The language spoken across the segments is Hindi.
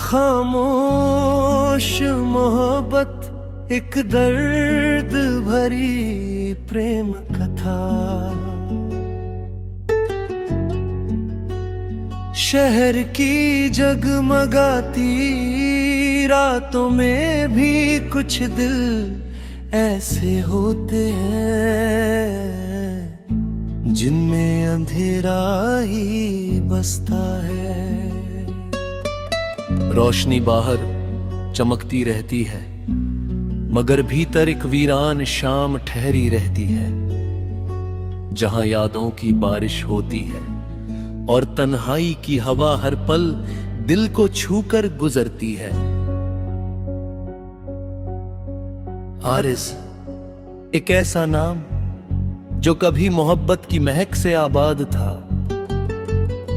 खामोश मोहब्बत एक दर्द भरी प्रेम कथा। शहर की जगमगाती रातों में भी कुछ दिल ऐसे होते हैं जिनमें अंधेरा ही बसता है। रोशनी बाहर चमकती रहती है, मगर भीतर एक वीरान शाम ठहरी रहती है, जहां यादों की बारिश होती है और तन्हाई की हवा हर पल दिल को छूकर गुजरती है। आरिज़ एक ऐसा नाम जो कभी मोहब्बत की महक से आबाद था।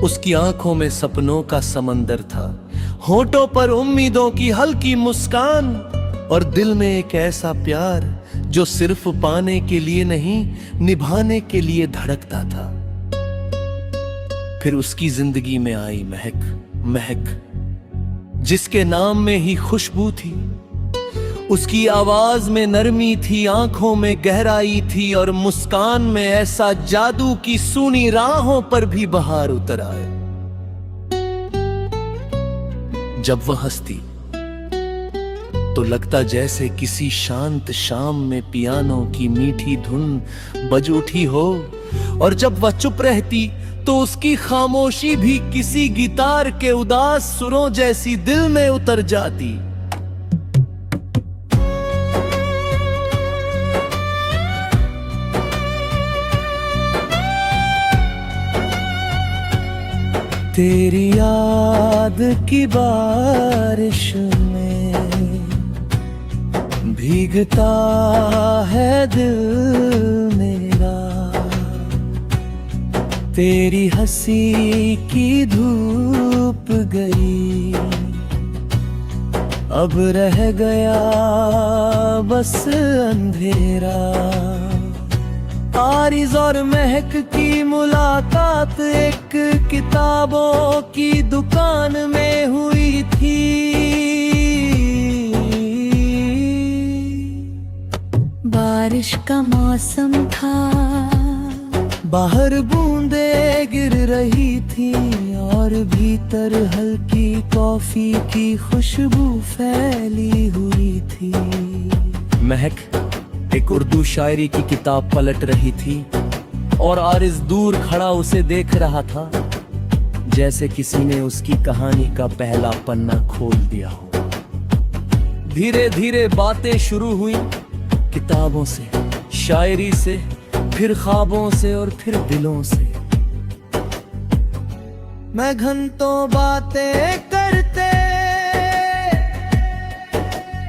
उसकी आंखों में सपनों का समंदर था, होठों पर उम्मीदों की हल्की मुस्कान और दिल में एक ऐसा प्यार जो सिर्फ पाने के लिए नहीं, निभाने के लिए धड़कता था। फिर उसकी जिंदगी में आई महक, जिसके नाम में ही खुशबू थी। उसकी आवाज में नरमी थी, आंखों में गहराई थी और मुस्कान में ऐसा जादू की सूनी राहों पर भी बहार उतर आए। जब वह हंसती तो लगता जैसे किसी शांत शाम में पियानो की मीठी धुन बज उठी हो, और जब वह चुप रहती तो उसकी खामोशी भी किसी गिटार के उदास सुरों जैसी दिल में उतर जाती। तेरी याद की बारिश में भीगता है दिल मेरा, तेरी हंसी की धूप गई, अब रह गया बस अंधेरा। आरिज़ और महक की मुलाकात एक किताबों की दुकान में हुई थी। बारिश का मौसम था, बाहर बूंदे गिर रही थी और भीतर हल्की कॉफी की खुशबू फैली हुई थी। महक एक उर्दू शायरी की किताब पलट रही थी और आरिज़ दूर खड़ा उसे देख रहा था, जैसे किसी ने उसकी कहानी का पहला पन्ना खोल दिया हो। धीरे धीरे बातें शुरू हुई, किताबों से, शायरी से, फिर ख्वाबों से और फिर दिलों से। मैं घंटों बातें करते,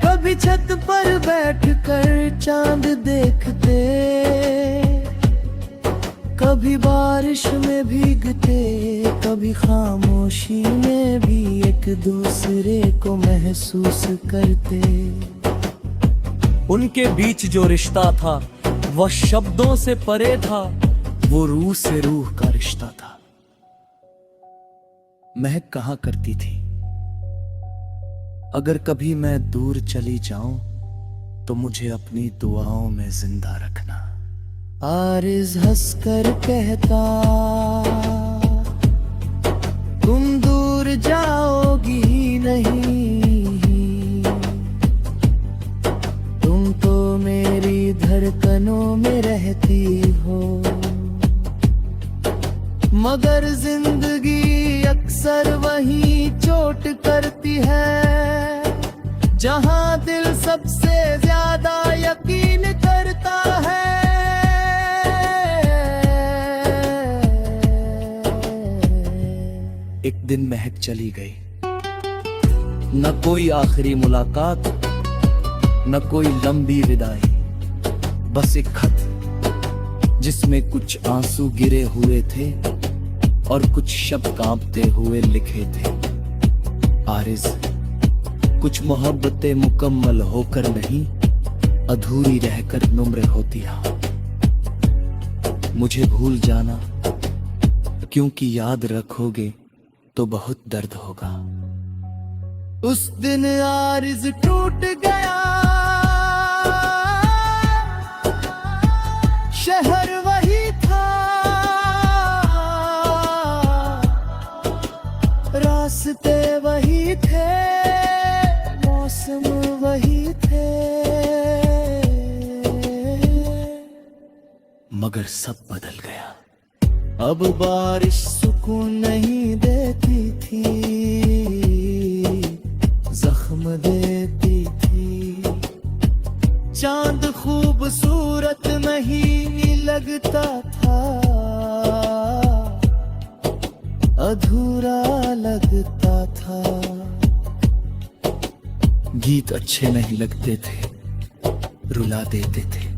कभी छत पर बैठकर चांद देखते, कभी बारिश में भीगते, कभी खामोशी में भी एक दूसरे को महसूस करते। उनके बीच जो रिश्ता था वह शब्दों से परे था, वो रूह से रूह का रिश्ता था। महक कहा करती थी, अगर कभी मैं दूर चली जाऊं तो मुझे अपनी दुआओं में जिंदा रखना। आरिज़ हंसकर कहता, तुम दूर जाओगी नहीं, तुम तो मेरी धड़कनों में रहती हो। मगर जिंदगी अक्सर वही चोट करती है जहां दिल सबसे ज्यादा यकीन करता है। एक दिन महक चली गई, न कोई आखिरी मुलाकात, न कोई लंबी विदाई, बस एक खत जिसमें कुछ आंसू गिरे हुए थे और कुछ शब्द कांपते हुए लिखे थे। आरिज़, कुछ मोहब्बतें मुकम्मल होकर नहीं, अधूरी रहकर नुम्र होती हैं। मुझे भूल जाना, क्योंकि याद रखोगे तो बहुत दर्द होगा। उस दिन आरिज़ टूट गया, शहर वही था, रास्ते वही थे, मौसम वही थे, मगर सब बदल गया। अब बारिश सुकून नहीं देती थी, जख्म देती थी। चांद खूबसूरत नहीं लगता था, अधूरा लगता था। गीत अच्छे नहीं लगते थे, रुला देते थे।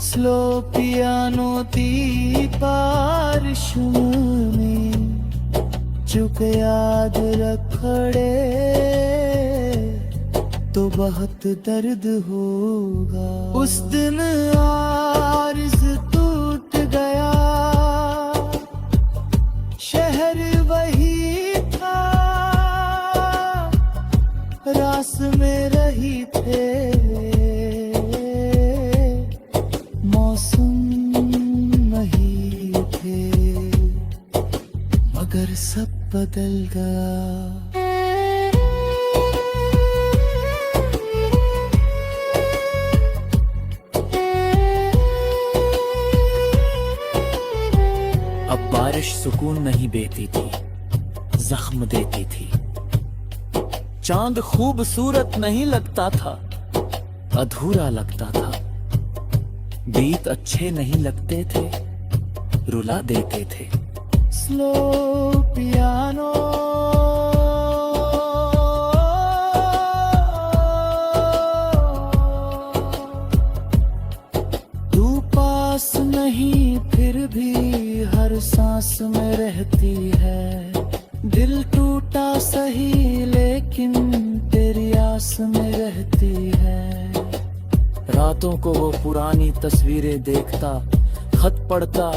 स्लो पियानो थी बारिश में, चुक याद रखड़े तो बहुत दर्द होगा। उस दिन आरिज़ टूट गया, शहर वही था, रास में रही थे, मौसम नहीं थे, मगर सब बदल गया। अब बारिश सुकून नहीं देती थी, जख्म देती थी। चांद खूबसूरत नहीं लगता था, अधूरा लगता था। गीत अच्छे नहीं लगते थे, रुला देते थे। स्लो पियानो तू पास नहीं, फिर भी हर सांस में रहती है। दिल टूटा सही, लेकिन तेरी आस में रहती है। रातों को वो पुरानी तस्वीरें देखता, खत पढ़ता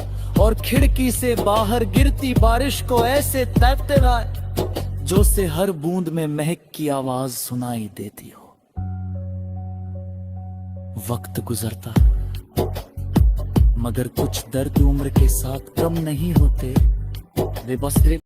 और खिड़की से बाहर गिरती बारिश को ऐसे तैरते रहा जो से हर बूंद में महक की आवाज सुनाई देती हो। वक्त गुजरता, मगर कुछ दर्द उम्र के साथ कम नहीं होते, वे बस